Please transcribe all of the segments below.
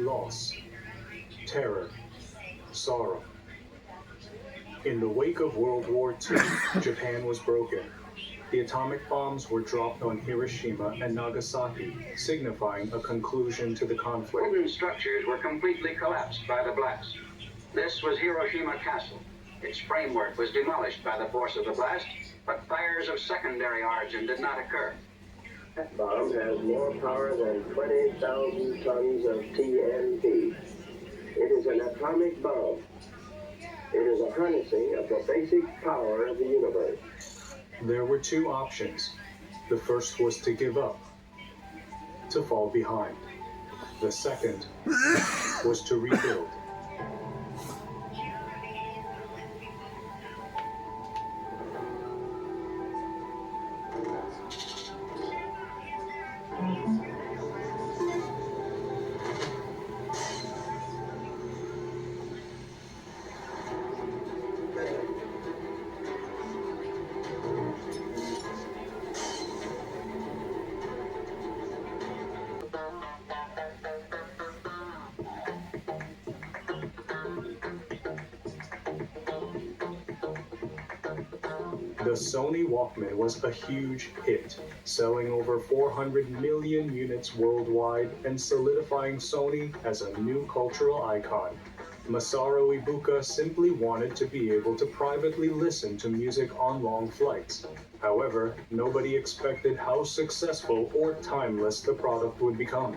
loss, terror, sorrow. In the wake of World War II, Japan was broken. The atomic bombs were dropped on Hiroshima and Nagasaki, signifying a conclusion to the conflict. Wooden structures were completely collapsed by the blast. This was Hiroshima Castle. Its framework was demolished by the force of the blast, but fires of secondary origin did not occur. That bomb has more power than 20,000 tons of TNT. It is an atomic bomb. It is a harnessing of the basic power of the universe. There were two options. The first was to give up, to fall behind. The second was to rebuild. The Sony Walkman was a huge hit, selling over 400 million units worldwide and solidifying Sony as a new cultural icon. Masaru Ibuka simply wanted to be able to privately listen to music on long flights. However, nobody expected how successful or timeless the product would become.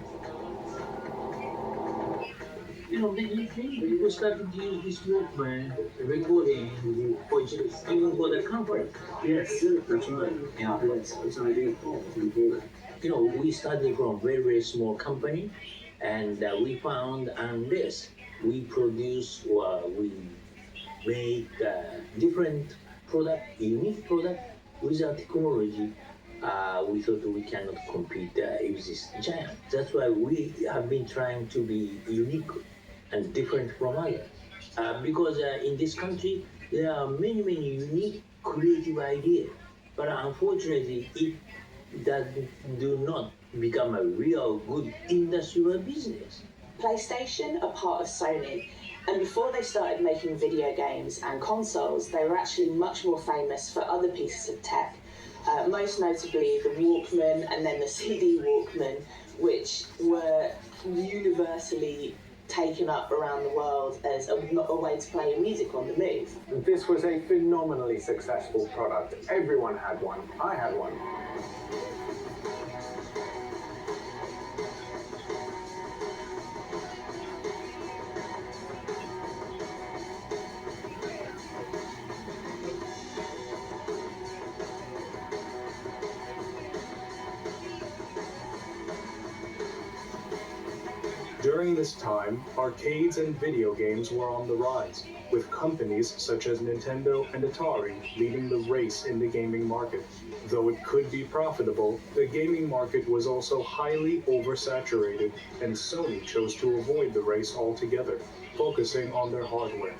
Many people started to use this Walkman, recording, even for the comfort. Yes, that's right. Yeah. It's an idea. We started from a very, very small company, and we found this. We produce, we make different product, unique product with our technology. We thought we cannot compete with this giant. That's why we have been trying to be unique and different from others. Because in this country, there are many, many unique creative ideas. But unfortunately, it do not become a real good industrial business. PlayStation are part of Sony, and before they started making video games and consoles, they were actually much more famous for other pieces of tech, most notably the Walkman and then the CD Walkman, which were universally taken up around the world as a way to play music on the move. This was a phenomenally successful product. Everyone had one. I had one. During this time, arcades and video games were on the rise, with companies such as Nintendo and Atari leading the race in the gaming market. Though it could be profitable, the gaming market was also highly oversaturated, and Sony chose to avoid the race altogether, focusing on their hardware.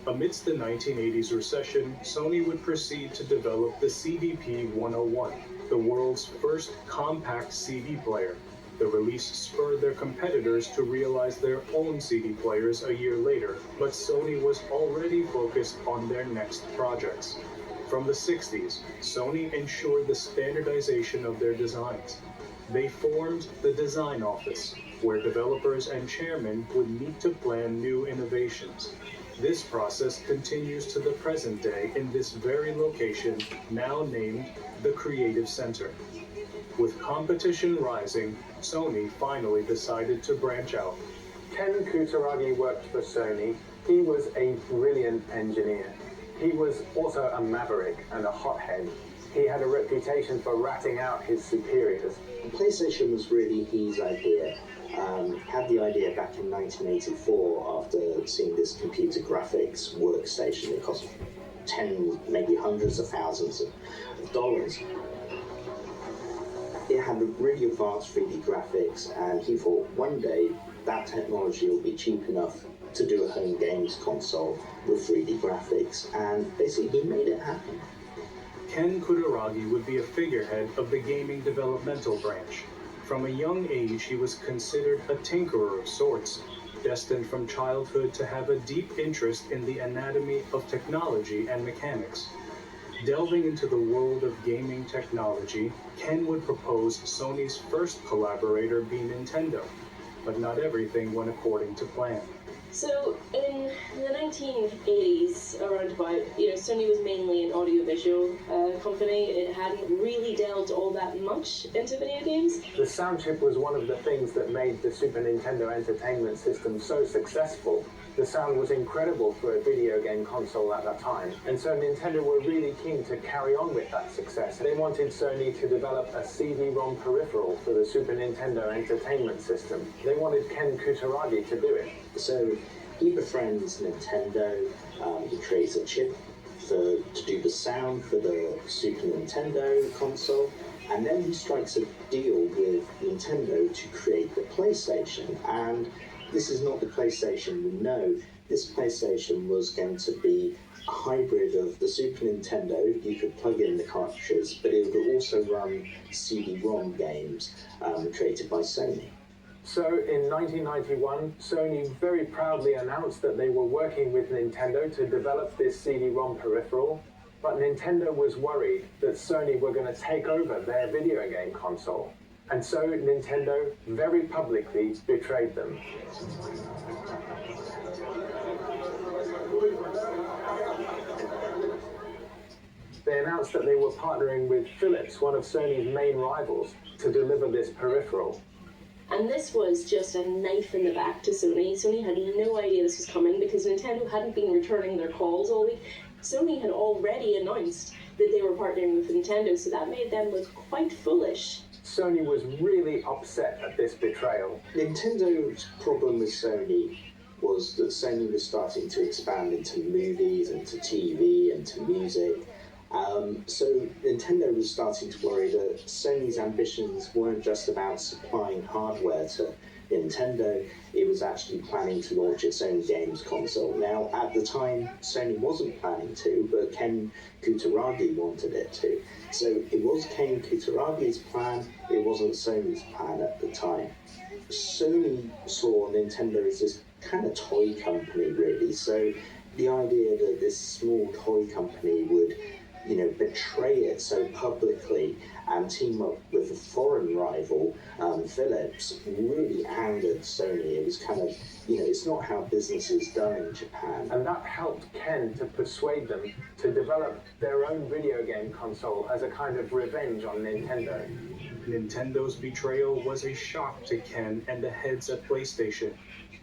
Amidst the 1980s recession, Sony would proceed to develop the CDP-101, the world's first compact CD player. The release spurred their competitors to realize their own CD players a year later, but Sony was already focused on their next projects. From the 60s, Sony ensured the standardization of their designs. They formed the Design Office, where developers and chairmen would meet to plan new innovations. This process continues to the present day in this very location, now named the Creative Center. With competition rising, Sony finally decided to branch out. Ken Kutaragi worked for Sony. He was a brilliant engineer. He was also a maverick and a hothead. He had a reputation for ratting out his superiors. PlayStation was really his idea. Had the idea back in 1984 after seeing this computer graphics workstation. It cost tens, maybe hundreds of thousands of dollars. It had really advanced 3D graphics, and he thought one day that technology will be cheap enough to do a home games console with 3D graphics, and basically he made it happen. Ken Kutaragi would be a figurehead of the gaming developmental branch. From a young age, he was considered a tinkerer of sorts, destined from childhood to have a deep interest in the anatomy of technology and mechanics. Delving into the world of gaming technology, Ken would propose Sony's first collaborator be Nintendo, but not everything went according to plan. So in the 1980s, around about, Sony was mainly an audiovisual company. It hadn't really delved all that much into video games. The sound chip was one of the things that made the Super Nintendo Entertainment System so successful. The sound was incredible for a video game console at that time, and so Nintendo were really keen to carry on with that success. They wanted Sony to develop a CD-ROM peripheral for the Super Nintendo Entertainment System. They wanted Ken Kutaragi to do it. So he befriends Nintendo, he creates a chip to do the sound for the Super Nintendo console, and then he strikes a deal with Nintendo to create the PlayStation. And this is not the PlayStation we know. This PlayStation was going to be a hybrid of the Super Nintendo. You could plug in the cartridges, but it would also run CD-ROM games created by Sony. So in 1991, Sony very proudly announced that they were working with Nintendo to develop this CD-ROM peripheral, but Nintendo was worried that Sony were going to take over their video game console. And so Nintendo very publicly betrayed them. They announced that they were partnering with Philips, one of Sony's main rivals, to deliver this peripheral. And this was just a knife in the back to Sony. Sony had no idea this was coming because Nintendo hadn't been returning their calls all week. Sony had already announced that they were partnering with Nintendo, so that made them look quite foolish. Sony was really upset at this betrayal. Nintendo's problem with Sony was that Sony was starting to expand into movies, into TV, into music. So Nintendo was starting to worry that Sony's ambitions weren't just about supplying hardware to Nintendo, it was actually planning to launch its own games console. Now, at the time, Sony wasn't planning to, but Ken Kutaragi wanted it to. So it was Ken Kutaragi's plan, it wasn't Sony's plan at the time. Sony saw Nintendo as this kind of toy company, really. So the idea that this small toy company would betray it so publicly and team up with a foreign rival, Philips, really angered Sony. It was kind of, it's not how business is done in Japan. And that helped Ken to persuade them to develop their own video game console as a kind of revenge on Nintendo. Nintendo's betrayal was a shock to Ken and the heads at PlayStation.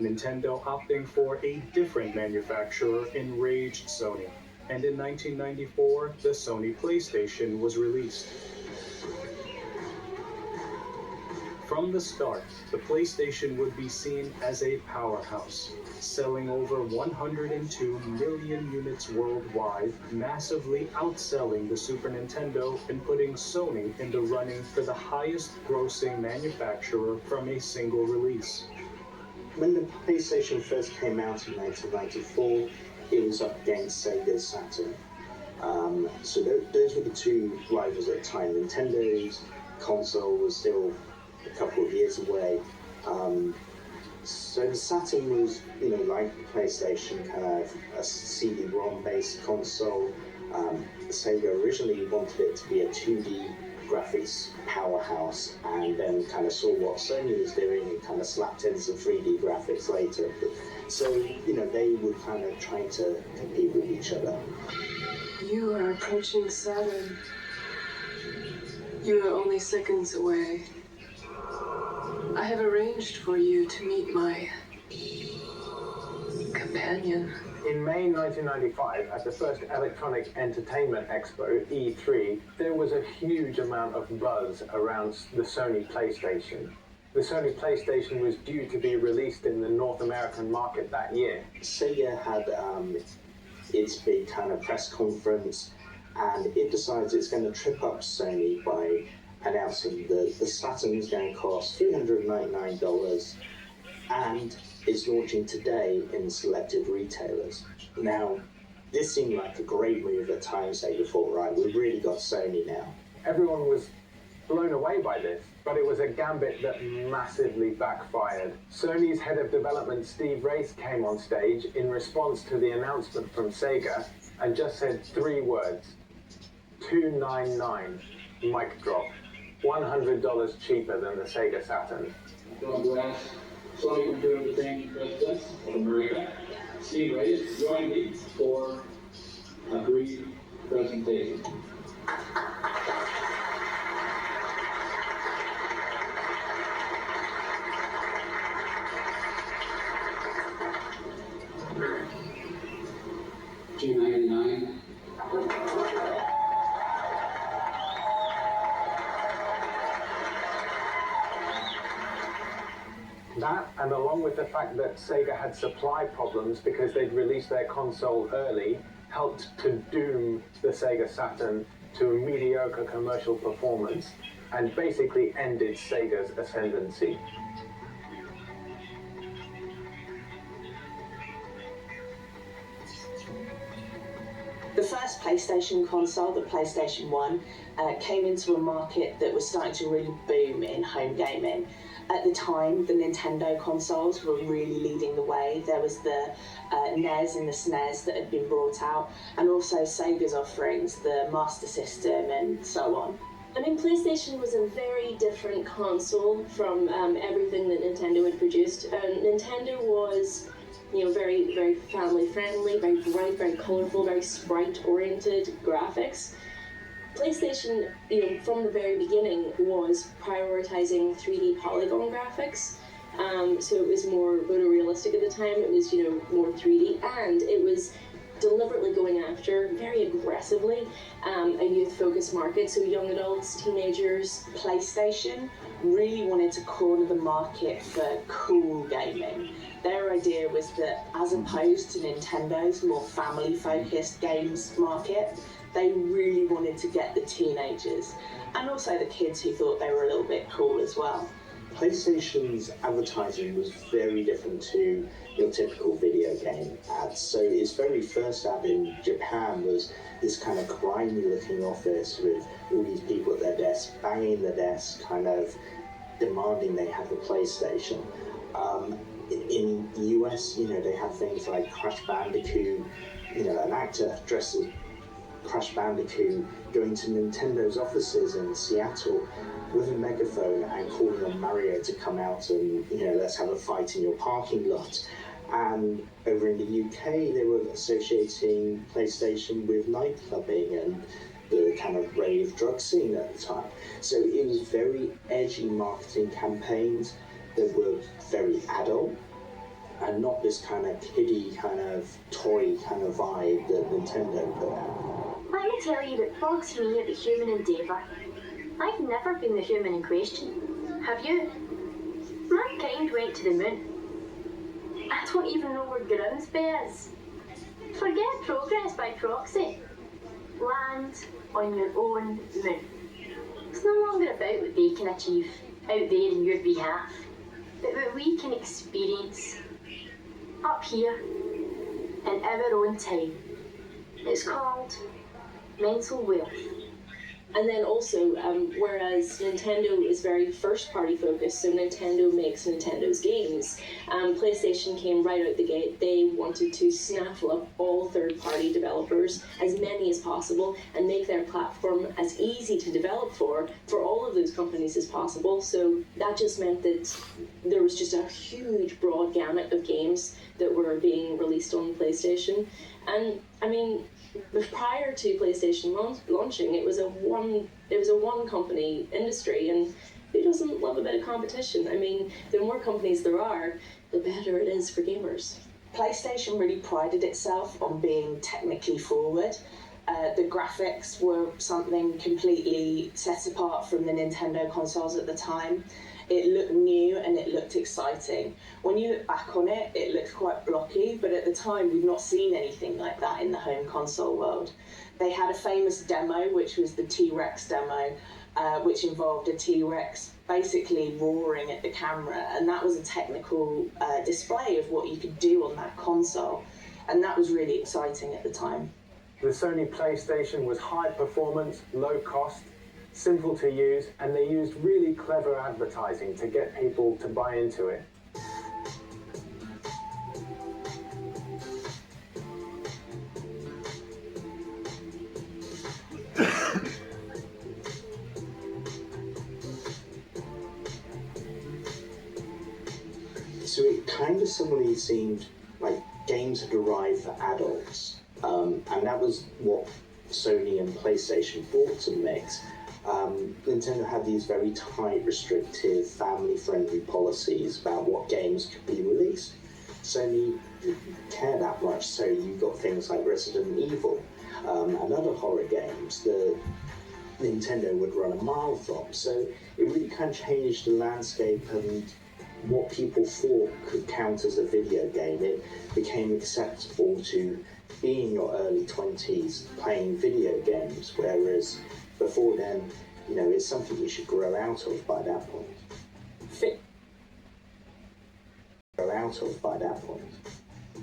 Nintendo opting for a different manufacturer enraged Sony. And in 1994, the Sony PlayStation was released. From the start, the PlayStation would be seen as a powerhouse, selling over 102 million units worldwide, massively outselling the Super Nintendo and putting Sony in the running for the highest-grossing manufacturer from a single release. When the PlayStation first came out in 1994, it was up against Sega's Saturn. So those were the two rivals at the time. Nintendo's console was still a couple of years away. So the Saturn was, like the PlayStation, kind of a CD-ROM based console. Sega originally wanted it to be a 2D graphics powerhouse, and then kind of saw what Sony was doing and kind of slapped in some 3D graphics later. So, they would kind of try to compete with each other. You are approaching Saturn. You are only seconds away. I have arranged for you to meet my companion. In May 1995, at the first Electronic Entertainment Expo, E3, there was a huge amount of buzz around the Sony PlayStation. The Sony PlayStation was due to be released in the North American market that year. Sega had its big kind of press conference, and it decides it's going to trip up Sony by announcing that the Saturn is going to cost $399 and is launching today in selected retailers. Now, this seemed like a great move at times. Sega thought, right, we've really got Sony now. Everyone was blown away by this. but it was a gambit that massively backfired. Sony's head of development, Steve Race, came on stage in response to the announcement from Sega and just said 3 words: $299, mic drop. $100 cheaper than the Sega Saturn. I'm going to ask Sony Computer Entertainment President of America, Steve Race, to join me for a brief presentation. $299. That, and along with the fact that Sega had supply problems because they'd released their console early, helped to doom the Sega Saturn to a mediocre commercial performance and basically ended Sega's ascendancy. The first PlayStation console, the PlayStation 1, came into a market that was starting to really boom in home gaming. At the time, the Nintendo consoles were really leading the way. There was the NES and the SNES that had been brought out, and also Sega's offerings, the Master System and so on. I mean, PlayStation was a very different console from everything that Nintendo had produced. Nintendo was, you know, very, very family-friendly, very bright, very colourful, very sprite-oriented graphics. PlayStation, you know, from the very beginning was prioritising 3D polygon graphics. So it was more photorealistic at the time. It was, you know, more 3D, and it was deliberately going after, very aggressively, a youth-focused market, so young adults, teenagers. PlayStation really wanted to corner the market for cool gaming. Their idea was that, as opposed to Nintendo's more family-focused games market, they really wanted to get the teenagers, and also the kids who thought they were a little bit cool as well. PlayStation's advertising was very different to your typical video game ads. So its very first ad in Japan was this kind of grimy looking office with all these people at their desks, banging the desk, kind of demanding they have a PlayStation. In the US, you know, they have things like Crash Bandicoot, you know, an actor dressed as Crash Bandicoot going to Nintendo's offices in Seattle with a megaphone and calling on Mario to come out and, you know, let's have a fight in your parking lot. And over in the UK, they were associating PlayStation with nightclubbing and the kind of rave drug scene at the time. So it was very edgy marketing campaigns that were very adult and not this kind of kiddie kind of toy kind of vibe that Nintendo put out. Let me tell you what bugs me at the human endeavour. I've never been the human in question. Have you? Mankind went to the moon. I don't even know where Grimsby is. Forget progress by proxy. Land on your own moon. It's no longer about what they can achieve out there in your behalf, but what we can experience up here in our own time. It's called mental wealth. And then also, whereas Nintendo is very first-party focused, so Nintendo makes Nintendo's games, PlayStation came right out the gate. They wanted to snaffle up all third-party developers, as many as possible, and make their platform as easy to develop for all of those companies as possible. So that just meant that there was just a huge broad gamut of games that were being released on PlayStation. And I mean, prior to PlayStation launching, it was a one company industry, and who doesn't love a bit of competition? I mean, the more companies there are, the better it is for gamers. PlayStation really prided itself on being technically forward. The graphics were something completely set apart from the Nintendo consoles at the time. It looked new and it looked exciting. When you look back on it, it looks quite blocky, but at the time we've not seen anything like that in the home console world. They had a famous demo, which was the T-Rex demo, which involved a T-Rex basically roaring at the camera, and that was a technical display of what you could do on that console, and that was really exciting at the time. The Sony PlayStation was high performance, low cost, simple to use, and they used really clever advertising to get people to buy into it. So it kind of suddenly seemed like games had arrived for adults, and that was what Sony and PlayStation brought to the mix. Nintendo had these very tight, restrictive, family-friendly policies about what games could be released. Sony didn't care that much, so you got things like Resident Evil and other horror games that Nintendo would run a mile from. So it really kind of changed the landscape and what people thought could count as a video game. It became acceptable to be in your early 20s playing video games, whereas before then, you know, it's something you should grow out of by that point.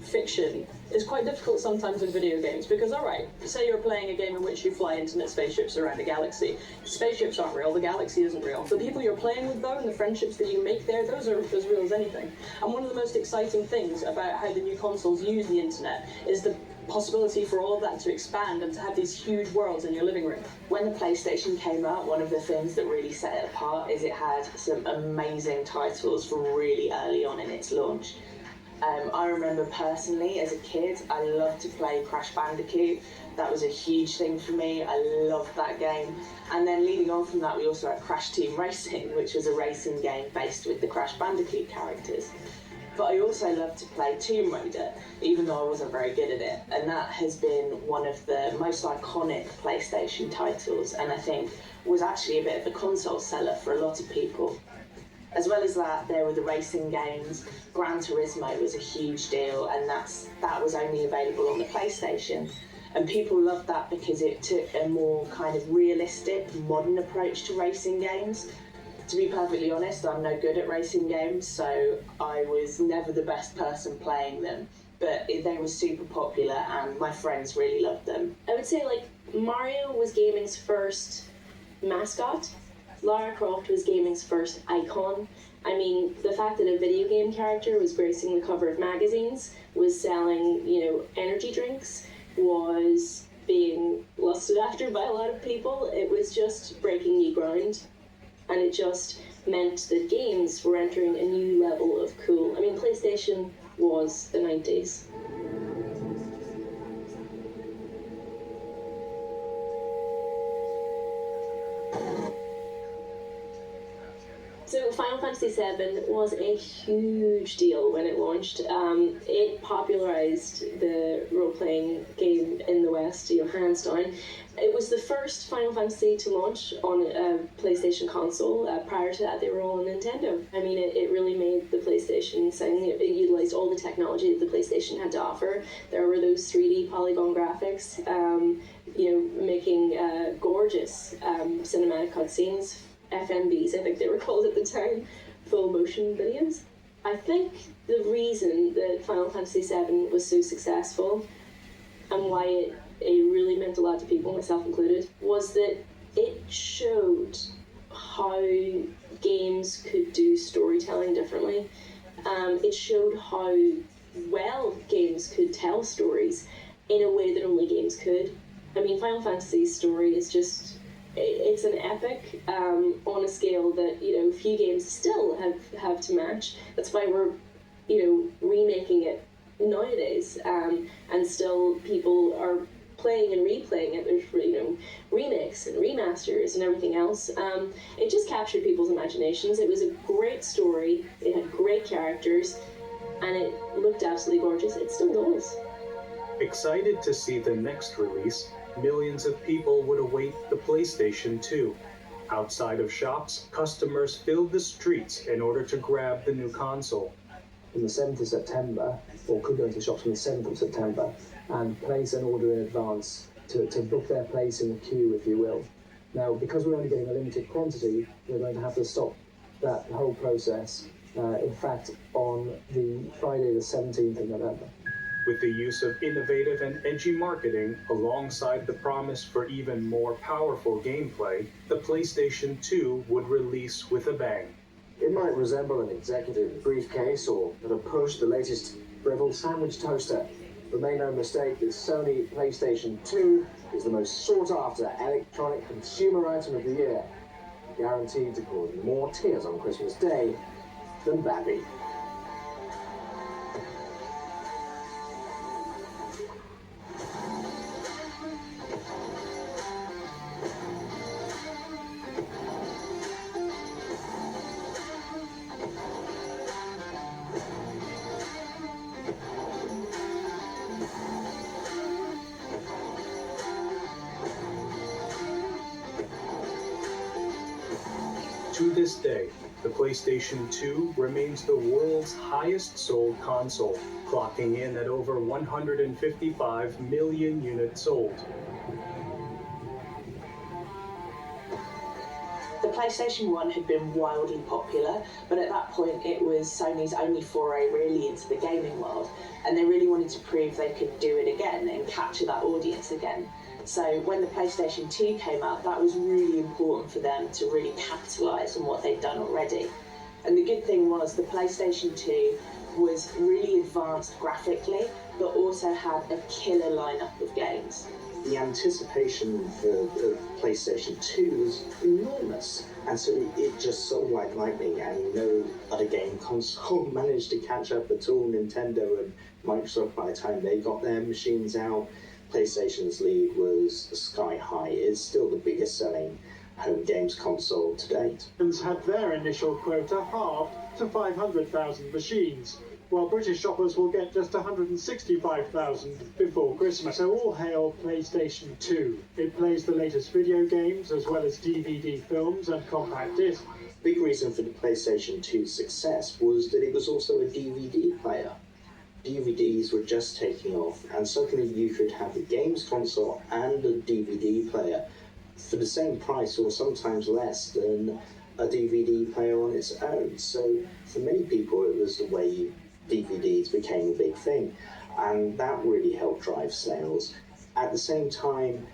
Fiction is quite difficult sometimes in video games because, alright, say you're playing a game in which you fly infinite spaceships around a galaxy. Spaceships aren't real, the galaxy isn't real. The people you're playing with, though, and the friendships that you make there, those are as real as anything. And one of the most exciting things about how the new consoles use the internet is the possibility for all of that to expand and to have these huge worlds in your living room. When the PlayStation came out, one of the things that really set it apart is it had some amazing titles from really early on in its launch. I remember personally, as a kid, I loved to play Crash Bandicoot. That was a huge thing for me. I loved that game. And then leading on from that, we also had Crash Team Racing, which was a racing game based with the Crash Bandicoot characters. But I also loved to play Tomb Raider, even though I wasn't very good at it. And that has been one of the most iconic PlayStation titles, and I think was actually a bit of a console seller for a lot of people. As well as that, there were the racing games. Gran Turismo was a huge deal, and that was only available on the PlayStation. And people loved that because it took a more kind of realistic, modern approach to racing games. To be perfectly honest, I'm no good at racing games, so I was never the best person playing them. But they were super popular, and my friends really loved them. I would say, like, Mario was gaming's first mascot. Lara Croft was gaming's first icon. I mean, the fact that a video game character was gracing the cover of magazines, was selling, you know, energy drinks, was being lusted after by a lot of people, it was just breaking new ground. And it just meant that games were entering a new level of cool. I mean, PlayStation was the 90s. So Final Fantasy VII was a huge deal when it launched. It popularized the role-playing game in the West, you know, hands down. It was the first Final Fantasy to launch on a PlayStation console. Prior to that, they were all on Nintendo. I mean, it really made the PlayStation sing. It utilized all the technology that the PlayStation had to offer. There were those 3D polygon graphics, you know, making gorgeous cinematic cutscenes. FMVs, I think they were called at the time, full motion videos. I think the reason that Final Fantasy VII was so successful and why it really meant a lot to people, myself included, was that it showed how games could do storytelling differently. It showed how well games could tell stories in a way that only games could. I mean, Final Fantasy's story is just... it's an epic on a scale that, you know, few games still have to match. That's why we're, you know, remaking it nowadays, and still people are playing and replaying it. There's, you know, remakes and remasters and everything else. It just captured people's imaginations. It was a great story. It had great characters, and it looked absolutely gorgeous. It still does. Excited to see the next release, millions of people would await the PlayStation 2. Outside of shops, customers filled the streets in order to grab the new console. On the 7th of September, or could go into shops on the 7th of September, and place an order in advance to book their place in the queue, if you will. Now, because we're only getting a limited quantity, we're going to have to stop that whole process, in fact, on the Friday the 17th of November. With the use of innovative and edgy marketing alongside the promise for even more powerful gameplay, the PlayStation 2 would release with a bang. It might resemble an executive briefcase or, at a push, the latest Breville sandwich toaster. But make no mistake, this Sony PlayStation 2 is the most sought-after electronic consumer item of the year, guaranteed to cause more tears on Christmas Day than Babby. To this day, the PlayStation 2 remains the world's highest sold console, clocking in at over 155 million units sold. The PlayStation 1 had been wildly popular, but at that point it was Sony's only foray really into the gaming world, and they really wanted to prove they could do it again and capture that audience again. So when the PlayStation 2 came out, that was really important for them to really capitalise on what they'd done already. And the good thing was the PlayStation 2 was really advanced graphically, but also had a killer lineup of games. The anticipation for PlayStation 2 was enormous, and so it just sold like lightning, and no other game console managed to catch up at all. Nintendo and Microsoft, by the time they got their machines out, PlayStation's lead was sky high. It's still the biggest selling home games console to date. Had their initial quota halved to 500,000 machines, while British shoppers will get just 165,000 before Christmas. So all hail PlayStation 2. It plays the latest video games as well as DVD films and compact discs. Big reason for the PlayStation 2's success was that it was also a DVD player. DVDs were just taking off, and suddenly you could have a games console and a DVD player for the same price, or sometimes less than a DVD player on its own. So for many people it was the way DVDs became a big thing, and that really helped drive sales. At the same time,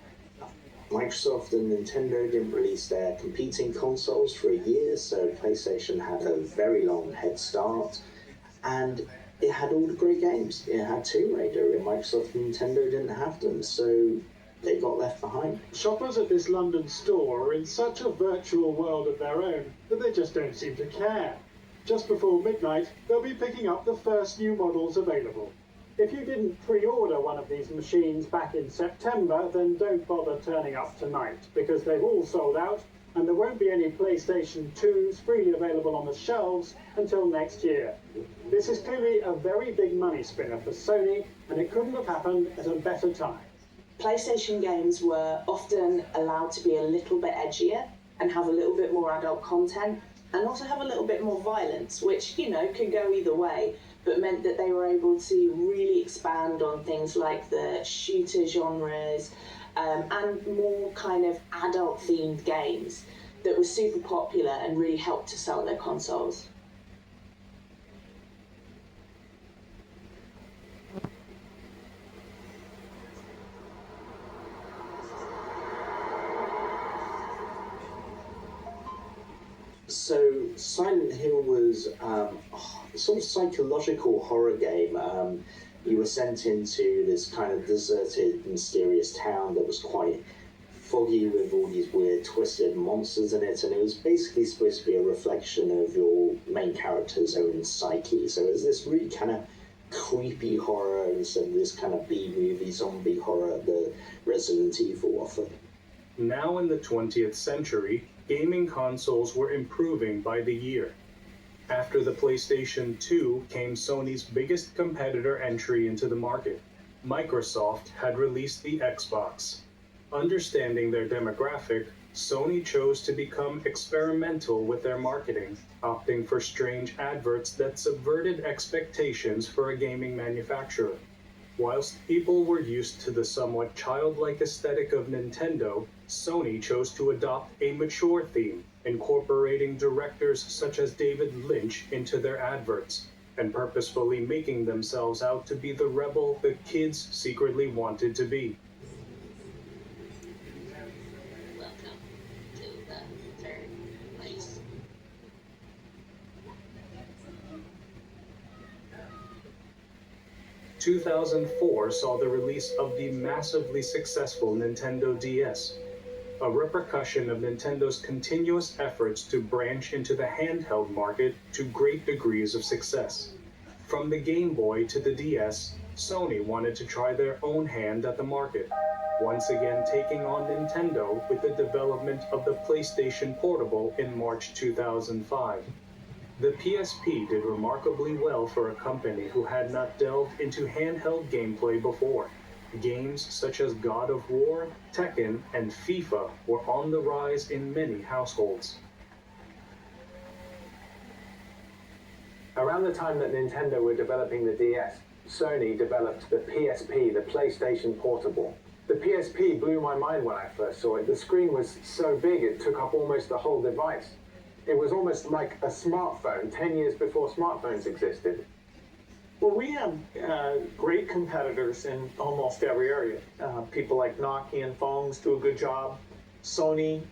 Microsoft and Nintendo didn't release their competing consoles for a year, so PlayStation had a very long head start, and it had all the great games. It had Tomb Raider, and Microsoft and Nintendo didn't have them, so they got left behind. Shoppers at this London store are in such a virtual world of their own that they just don't seem to care. Just before midnight, they'll be picking up the first new models available. If you didn't pre-order one of these machines back in September, then don't bother turning up tonight, because they've all sold out, and there won't be any PlayStation 2s freely available on the shelves until next year. This is clearly a very big money spinner for Sony, and it couldn't have happened at a better time. PlayStation games were often allowed to be a little bit edgier and have a little bit more adult content, and also have a little bit more violence, which, you know, can go either way, but meant that they were able to really expand on things like the shooter genres, and more kind of adult-themed games that were super popular and really helped to sell their consoles. So Silent Hill was a sort of psychological horror game. You were sent into this kind of deserted, mysterious town that was quite foggy with all these weird, twisted monsters in it, and it was basically supposed to be a reflection of your main character's own psyche. So it was this really kind of creepy horror instead of this kind of B-movie zombie horror that Resident Evil offered. Now in the 20th century, gaming consoles were improving by the year. After the PlayStation 2 came Sony's biggest competitor entry into the market. Microsoft had released the Xbox. Understanding their demographic, Sony chose to become experimental with their marketing, opting for strange adverts that subverted expectations for a gaming manufacturer. Whilst people were used to the somewhat childlike aesthetic of Nintendo, Sony chose to adopt a mature theme, incorporating directors such as David Lynch into their adverts. and purposefully making themselves out to be the rebel the kids secretly wanted to be. Welcome to the third place. 2004 saw the release of the massively successful Nintendo DS, a repercussion of Nintendo's continuous efforts to branch into the handheld market to great degrees of success. From the Game Boy to the DS, Sony wanted to try their own hand at the market, once again taking on Nintendo with the development of the PlayStation Portable in March 2005. The PSP did remarkably well for a company who had not delved into handheld gameplay before. Games such as God of War, Tekken, and FIFA were on the rise in many households. Around the time that Nintendo were developing the DS, Sony developed the PSP, the PlayStation Portable. The PSP blew my mind when I first saw it. The screen was so big it took up almost the whole device. It was almost like a smartphone 10 years before smartphones existed. Well, we have great competitors in almost every area. People like Nokia and phones do a good job. Sony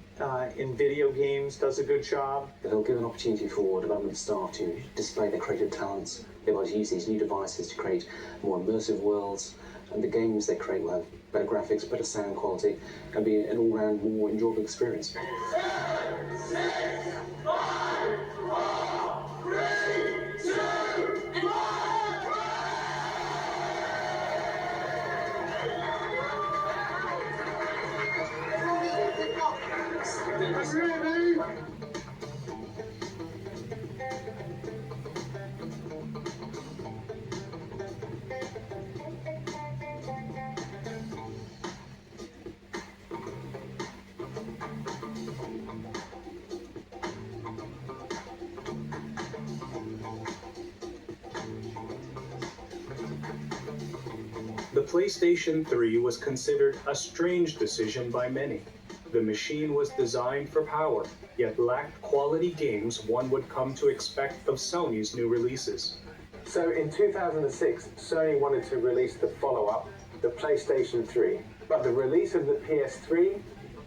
in video games does a good job. It'll give an opportunity for development staff to display their creative talents, be able to use these new devices to create more immersive worlds, and the games they create will have better graphics, better sound quality, and be an all-round more enjoyable experience. 7, 6, 5, 4, 3, 2, 1. The PlayStation 3 was considered a strange decision by many. The machine was designed for power, yet lacked quality games one would come to expect of Sony's new releases. So in 2006, Sony wanted to release the follow-up, the PlayStation 3. But the release of the PS3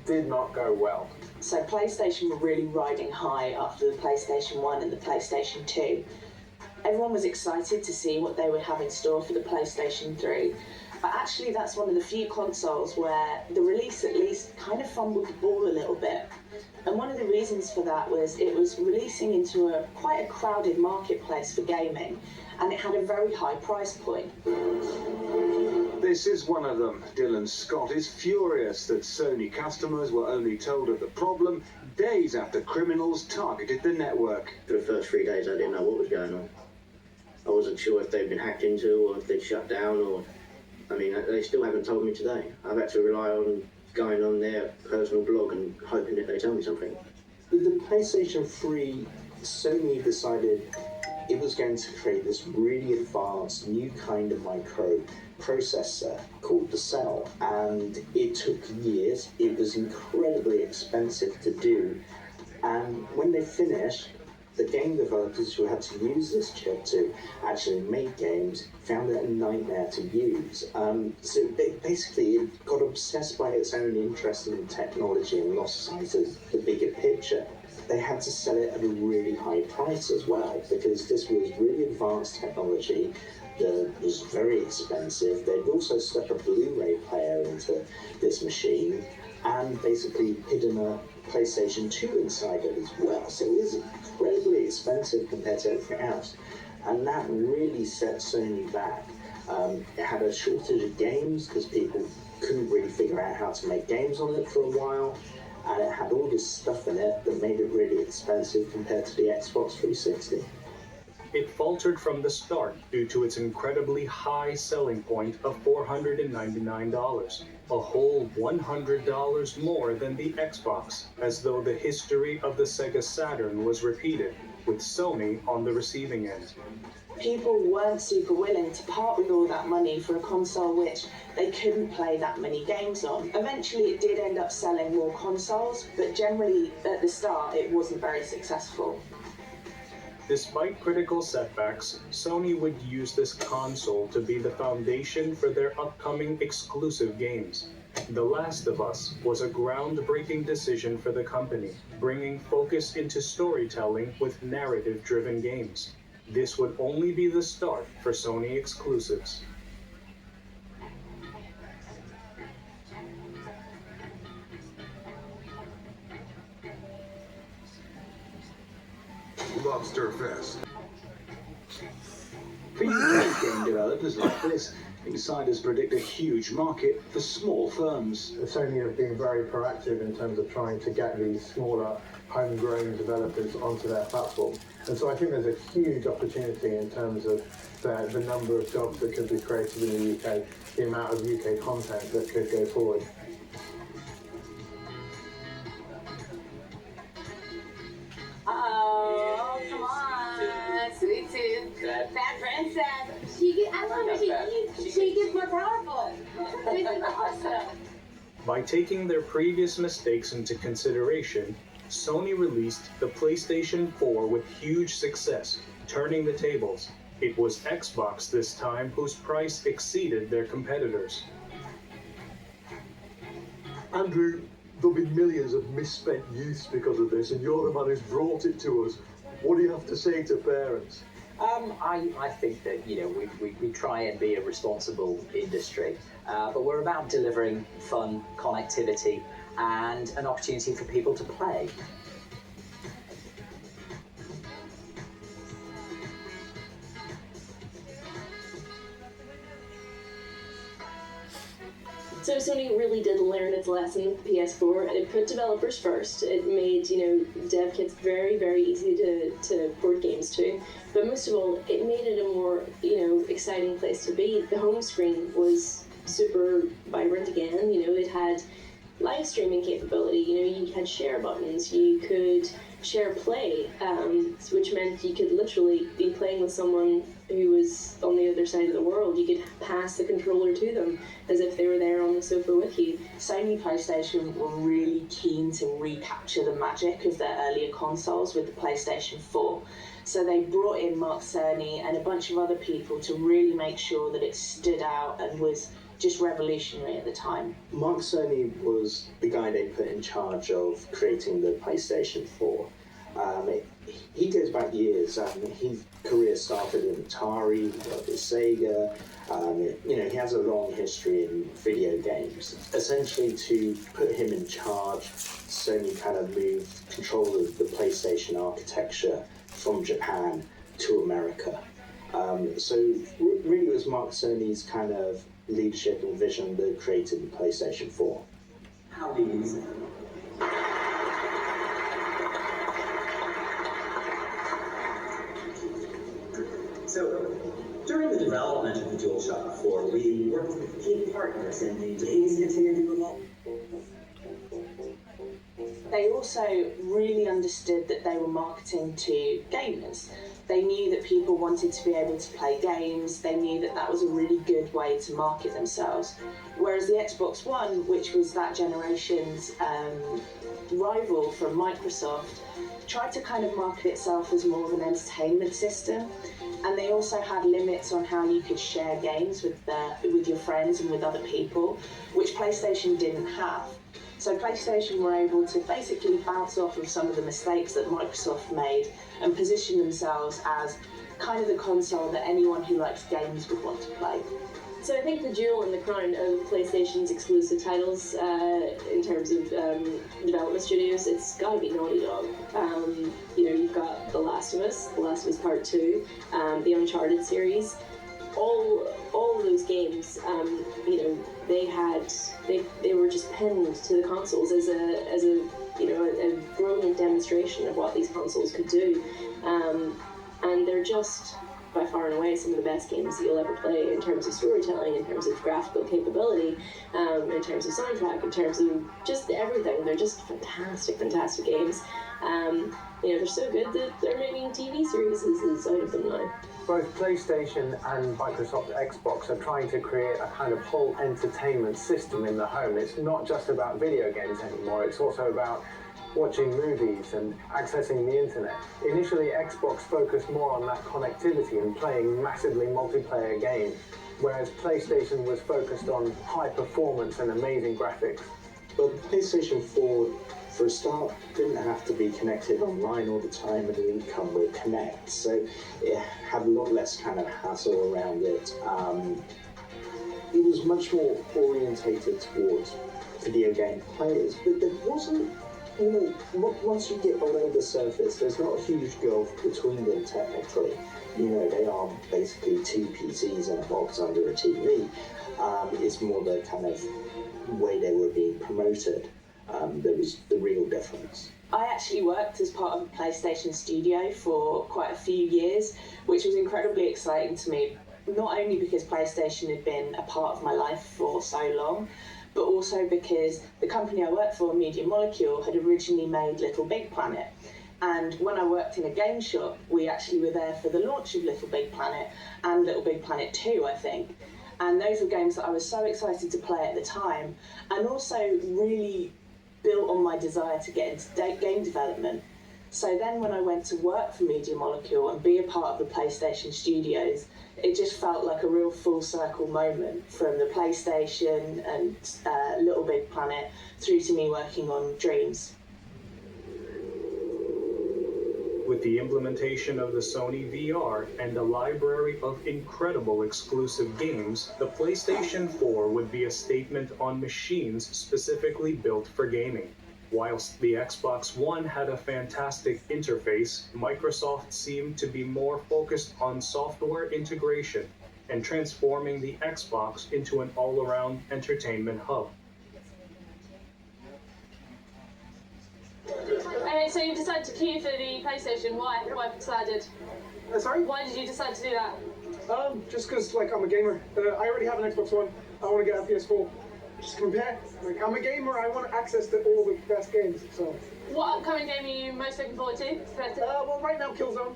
did not go well. So PlayStation were really riding high after the PlayStation 1 and the PlayStation 2. Everyone was excited to see what they would have in store for the PlayStation 3. But actually that's one of the few consoles where the release at least kind of fumbled the ball a little bit. And one of the reasons for that was it was releasing into quite a crowded marketplace for gaming, and it had a very high price point. This is one of them. Dylan Scott is furious that Sony customers were only told of the problem days after criminals targeted the network. For the first 3 days I didn't know what was going on. I wasn't sure if they'd been hacked into or if they'd shut down or... I mean, they still haven't told me today. I've had to rely on going on their personal blog and hoping that they tell me something. With the PlayStation 3, Sony decided it was going to create this really advanced new kind of microprocessor called the Cell, and it took years. It was incredibly expensive to do, and when they finished, the game developers who had to use this chip to actually make games found it a nightmare to use. So it got obsessed by its own interest in technology and lost sight of the bigger picture. They had to sell it at a really high price as well, because this was really advanced technology that was very expensive. They'd also stuck a Blu-ray player into this machine and basically hidden a PlayStation 2 inside it as well. So it was incredibly expensive compared to everything else. And that really set Sony back. It had a shortage of games because people couldn't really figure out how to make games on it for a while. And it had all this stuff in it that made it really expensive compared to the Xbox 360. It faltered from the start due to its incredibly high selling point of $499, a whole $100 more than the Xbox, as though the history of the Sega Saturn was repeated, with Sony on the receiving end. People weren't super willing to part with all that money for a console which they couldn't play that many games on. Eventually it did end up selling more consoles, but generally at the start it wasn't very successful. Despite critical setbacks, Sony would use this console to be the foundation for their upcoming exclusive games. The Last of Us was a groundbreaking decision for the company, bringing focus into storytelling with narrative-driven games. This would only be the start for Sony exclusives. Lobster Fest. For UK game developers like this, insiders predict a huge market for small firms. Sony have been very proactive in terms of trying to get these smaller homegrown developers onto their platform. And so I think there's a huge opportunity in terms of the number of jobs that could be created in the UK, the amount of UK content that could go forward. Oh, come on, sweet tooth, fat princess. I love her. She gets more powerful. This is awesome. By taking their previous mistakes into consideration, Sony released the PlayStation 4 with huge success, turning the tables. It was Xbox this time whose price exceeded their competitors. Andrew, there'll be millions of misspent youths because of this, and you're the man who's brought it to us. What do you have to say to parents? I think that, we try and be a responsible industry, but we're about delivering fun, connectivity, and an opportunity for people to play. So Sony really did learn its lesson with the PS4. It put developers first. It made, dev kits very, very easy to port games to. But most of all, it made it a more, exciting place to be. The home screen was super vibrant again. It had live streaming capability. You had share buttons. You could share play, which meant you could literally be playing with someone who was on the other side of the world. You could pass the controller to them as if they were there on the sofa with you. Sony PlayStation were really keen to recapture the magic of their earlier consoles with the PlayStation 4. So they brought in Mark Cerny and a bunch of other people to really make sure that it stood out and was just revolutionary at the time. Mark Cerny was the guy they put in charge of creating the PlayStation 4. He goes back years. His career started in Atari, he worked with Sega. He has a long history in video games. Essentially, to put him in charge, Sony kind of moved control of the PlayStation architecture from Japan to America. So really it was Mark Cerny's kind of leadership and vision that created the PlayStation 4. How do you use it? So, during the development of the DualShock 4, we worked with key partners in the games continue to evolve. They also really understood that they were marketing to gamers. They knew that people wanted to be able to play games. They knew that that was a really good way to market themselves. Whereas the Xbox One, which was that generation's rival from Microsoft, tried to kind of market itself as more of an entertainment system. And they also had limits on how you could share games with your friends and with other people, which PlayStation didn't have. So PlayStation were able to basically bounce off of some of the mistakes that Microsoft made and position themselves as kind of the console that anyone who likes games would want to play. So I think the jewel in the crown of PlayStation's exclusive titles in terms of development studios, it's got to be Naughty Dog. You've got The Last of Us Part 2, the Uncharted series. All of those games, they were just pinned to the consoles as a brilliant demonstration of what these consoles could do, and they're just by far and away some of the best games that you'll ever play in terms of storytelling, in terms of graphical capability, in terms of soundtrack, in terms of just everything. They're just fantastic games. They're so good that they're making TV series out of them now. Both PlayStation and Microsoft Xbox are trying to create a kind of whole entertainment system in the home. It's not just about video games anymore. It's also about watching movies and accessing the internet. Initially, Xbox focused more on that connectivity and playing massively multiplayer games, whereas PlayStation was focused on high performance and amazing graphics. But the PlayStation 4, for a start, didn't have to be connected online all the time and it didn't come with Kinect, so it had a lot less kind of hassle around it. It was much more orientated towards video game players, but there wasn't, once you get below the surface, there's not a huge gulf between them technically. They are basically two PCs and a box under a TV. It's more the kind of way they were being promoted that was the real difference. I actually worked as part of a PlayStation studio for quite a few years, which was incredibly exciting to me, not only because PlayStation had been a part of my life for so long, but also because the company I worked for, Media Molecule, had originally made Little Big Planet. And when I worked in a game shop, we actually were there for the launch of Little Big Planet and Little Big Planet 2, I think. And those were games that I was so excited to play at the time, and also really built on my desire to get into game development. So then when I went to work for Media Molecule and be a part of the PlayStation studios, it just felt like a real full circle moment, from the PlayStation and Little Big Planet through to me working on Dreams. With the implementation of the Sony VR and a library of incredible exclusive games, the PlayStation 4 would be a statement on machines specifically built for gaming. Whilst the Xbox One had a fantastic interface, Microsoft seemed to be more focused on software integration and transforming the Xbox into an all-around entertainment hub. Okay, so you decided to queue for the PlayStation. Why? Why decided? Sorry? Why did you decide to do that? Just because, I'm a gamer. I already have an Xbox One. I want to get a PS4. Just compare. I'm a gamer. I want access to all the best games. So. What upcoming game are you most looking forward to? Well, right now, Killzone.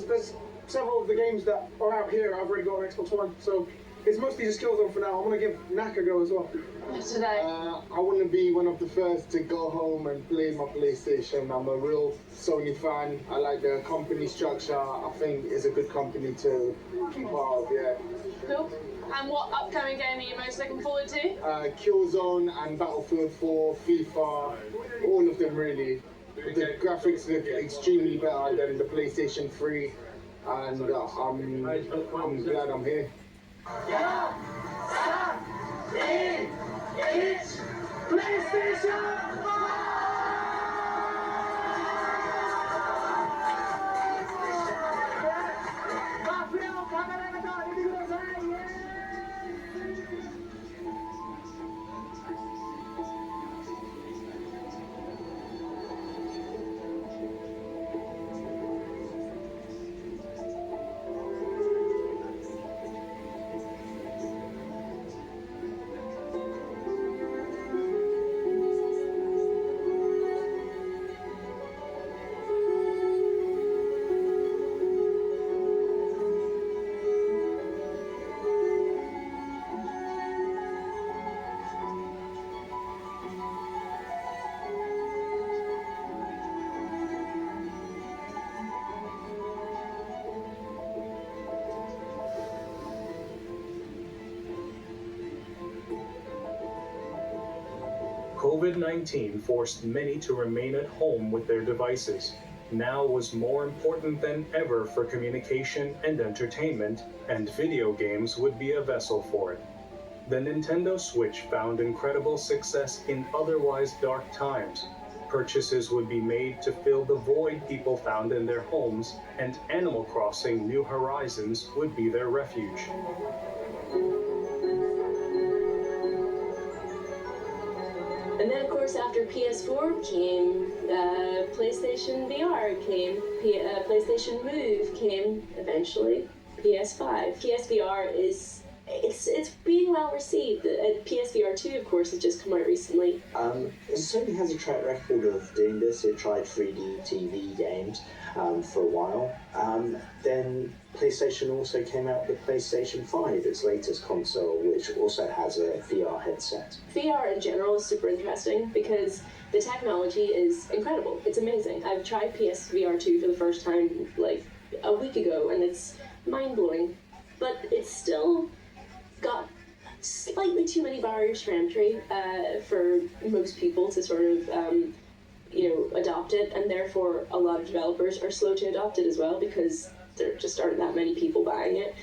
There's several of the games that are out here. I've already got an Xbox One, so it's mostly just Killzone for now. I'm gonna give Knack a go as well. Today. I want to be one of the first to go home and play my PlayStation. I'm a real Sony fan. I like the company structure. I think it's a good company to be part of, yeah. Cool. And what upcoming game are you most looking forward to? Killzone and Battlefield 4, FIFA, all of them really. The graphics look extremely better than the PlayStation 3, and I'm glad I'm here. It's PlayStation 4! COVID-19 forced many to remain at home with their devices. Now was more important than ever for communication and entertainment, and video games would be a vessel for it. The Nintendo Switch found incredible success in otherwise dark times. Purchases would be made to fill the void people found in their homes, and Animal Crossing New Horizons would be their refuge. And then, of course, after PS4 came, PlayStation VR came, PlayStation Move came eventually, PS5. PSVR is it's being well received. PSVR 2, of course, has just come out recently. Sony has a track record of doing this. It tried 3D TV games for a while. Then PlayStation also came out with PlayStation 5, its latest console, which also has a VR headset. VR in general is super interesting because the technology is incredible. It's amazing. I've tried PSVR 2 for the first time like a week ago, and it's mind-blowing. But it's still got slightly too many barriers for entry for most people to sort of adopt it, and therefore a lot of developers are slow to adopt it as well because there just aren't that many people buying it.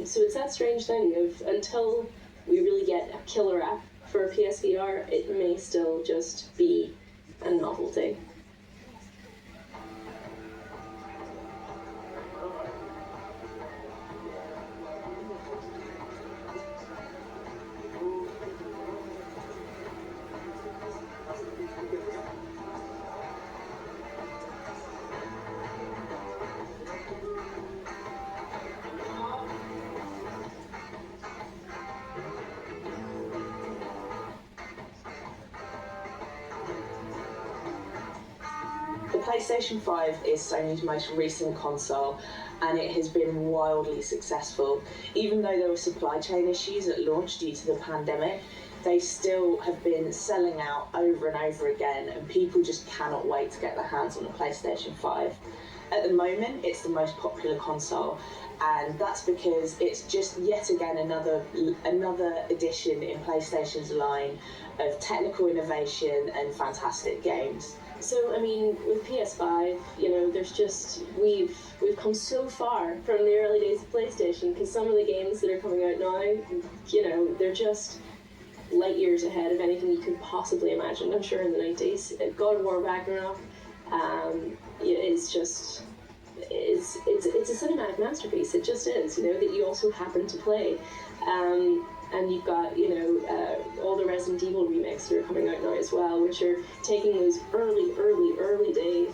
So it's that strange thing of until we really get a killer app for PSVR, it may still just be a novelty. The PlayStation 5 is Sony's most recent console, and it has been wildly successful. Even though there were supply chain issues at launch due to the pandemic, they still have been selling out over and over again, and people just cannot wait to get their hands on the PlayStation 5. At the moment, it's the most popular console, and that's because it's just yet again another addition in PlayStation's line of technical innovation and fantastic games. So, I mean, with PS5, there's just, we've come so far from the early days of PlayStation, because some of the games that are coming out now, they're just light years ahead of anything you could possibly imagine, I'm sure, in the 90s. God of War Ragnarok is just, it's a cinematic masterpiece, it just is, that you also happen to play. And you've got, all the Resident Evil remakes that are coming out now as well, which are taking those early day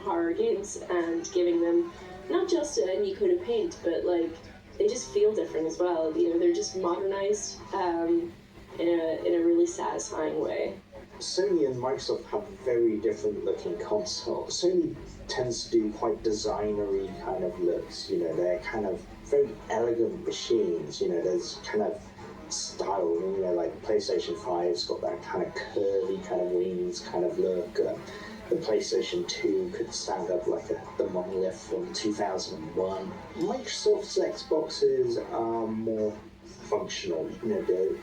horror games and giving them not just a new coat of paint, but they just feel different as well. They're just modernized in a really satisfying way. Sony and Microsoft have very different looking consoles. Sony tends to do quite designery kind of looks, they're kind of very elegant machines, there's kind of style, like PlayStation 5's got that kind of curvy kind of wings kind of look. The PlayStation 2 could stand up like the monolith from 2001. Microsoft's Xboxes are more functional, the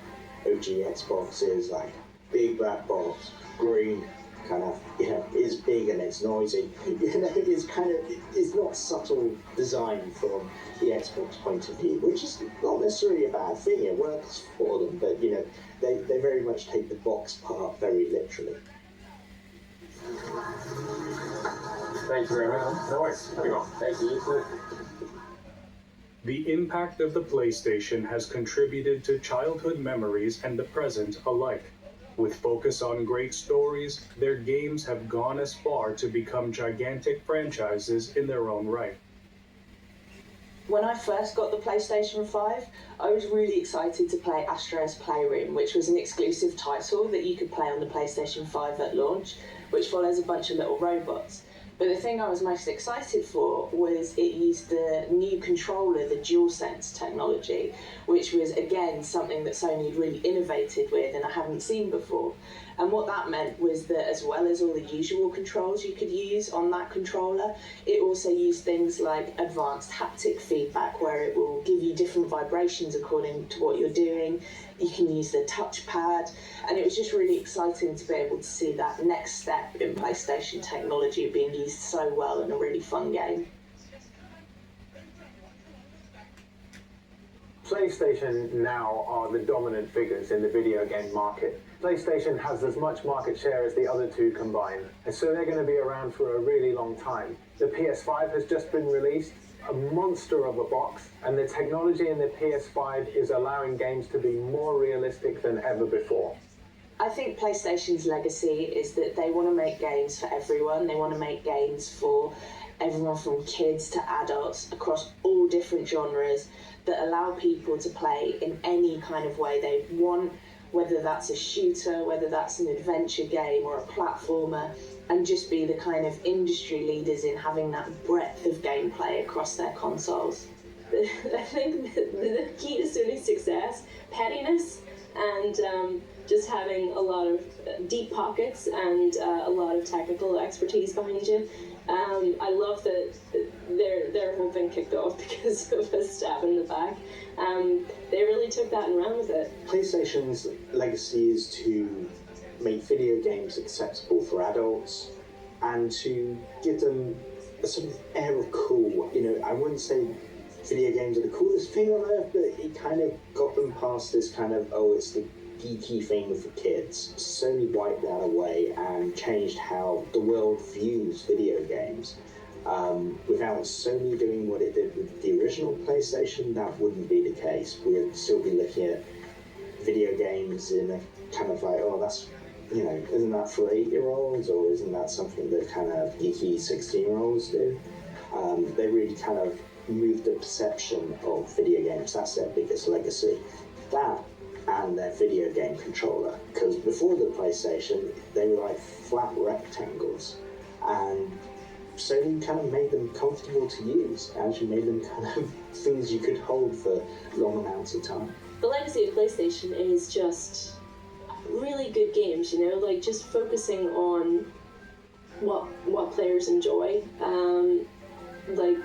OG Xboxes, like big black box, green, kind of, is big and it's noisy. It's not subtle design from the Xbox point of view, which is not necessarily a bad thing. It works for them, but they very much take the box part very literally. Thank you very much. No worries. Thank you. The impact of the PlayStation has contributed to childhood memories and the present alike. With focus on great stories, their games have gone as far to become gigantic franchises in their own right. When I first got the PlayStation 5, I was really excited to play Astro's Playroom, which was an exclusive title that you could play on the PlayStation 5 at launch, which follows a bunch of little robots. But the thing I was most excited for was it used the new controller, the DualSense technology, which was, again, something that Sony had really innovated with and I hadn't seen before. And what that meant was that as well as all the usual controls you could use on that controller, it also used things like advanced haptic feedback, where it will give you different vibrations according to what you're doing. You can use the touchpad, and it was just really exciting to be able to see that next step in PlayStation technology being used so well in a really fun game. PlayStation now are the dominant figures in the video game market. PlayStation has as much market share as the other two combined, and so they're going to be around for a really long time. The PS5 has just been released, a monster of a box, and the technology in the PS5 is allowing games to be more realistic than ever before. I think PlayStation's legacy is that they want to make games for everyone. They want to make games for everyone from kids to adults across all different genres. that allow people to play in any kind of way they want, whether that's a shooter, whether that's an adventure game or a platformer, and just be the kind of industry leaders in having that breadth of gameplay across their consoles. I think the key to Sony's success, pettiness, and just having a lot of deep pockets and a lot of technical expertise behind you. I love that their whole thing kicked off because of a stab in the back. They really took that and ran with it. PlayStation's legacy is to make video games acceptable for adults and to give them a sort of air of cool. You know, I wouldn't say video games are the coolest thing on earth, but it kind of got them past this kind of, oh, it's the geeky thing for kids. Sony wiped that away and changed how the world views video games. Without Sony doing what it did with the original PlayStation, that wouldn't be the case. We would still be looking at video games in a kind of like, oh, that's, you know, isn't that for 8-year-olds, or isn't that something that kind of geeky 16-year-olds do? They really kind of moved the perception of video games. That's their biggest legacy. That and their video game controller, because before the PlayStation they were like flat rectangles, and Sony kind of made them comfortable to use, actually made them kind of things you could hold for long amounts of time. The legacy of PlayStation is just really good games, you know, like just focusing on what players enjoy, like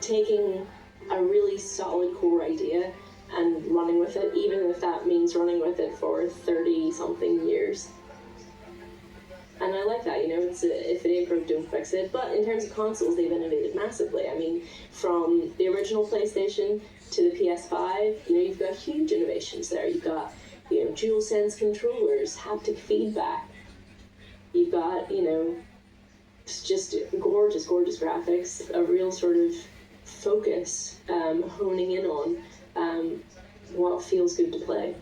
taking a really solid core idea and running with it, even if that means running with it for 30-something years. And I like that, you know, it's if it ain't broke, don't fix it. But in terms of consoles, they've innovated massively. I mean, from the original PlayStation to the PS5, you know, you've got huge innovations there. You've got, you know, DualSense controllers, haptic feedback. You've got, you know, just gorgeous, gorgeous graphics, a real sort of focus, honing in on what feels good to play.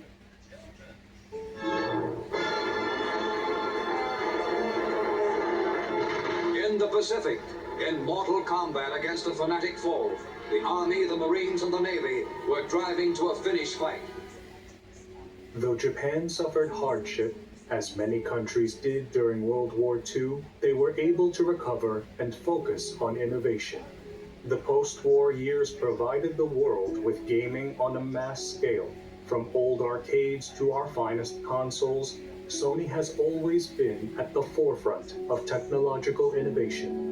In the Pacific, in mortal combat against a fanatic foe, the Army, the Marines, and the Navy were driving to a finish fight. Though Japan suffered hardship, as many countries did during World War II, they were able to recover and focus on innovation. The post-war years provided the world with gaming on a mass scale. From old arcades to our finest consoles, Sony has always been at the forefront of technological innovation.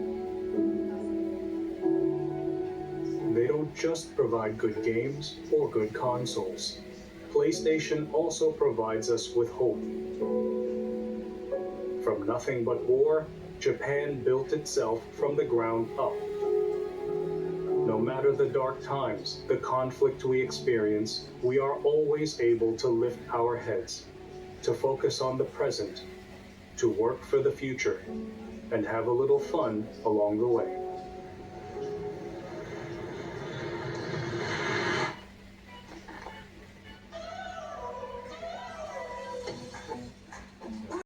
They don't just provide good games or good consoles. PlayStation also provides us with hope. From nothing but war, Japan built itself from the ground up. No matter the dark times, the conflict we experience, we are always able to lift our heads, to focus on the present, to work for the future, and have a little fun along the way.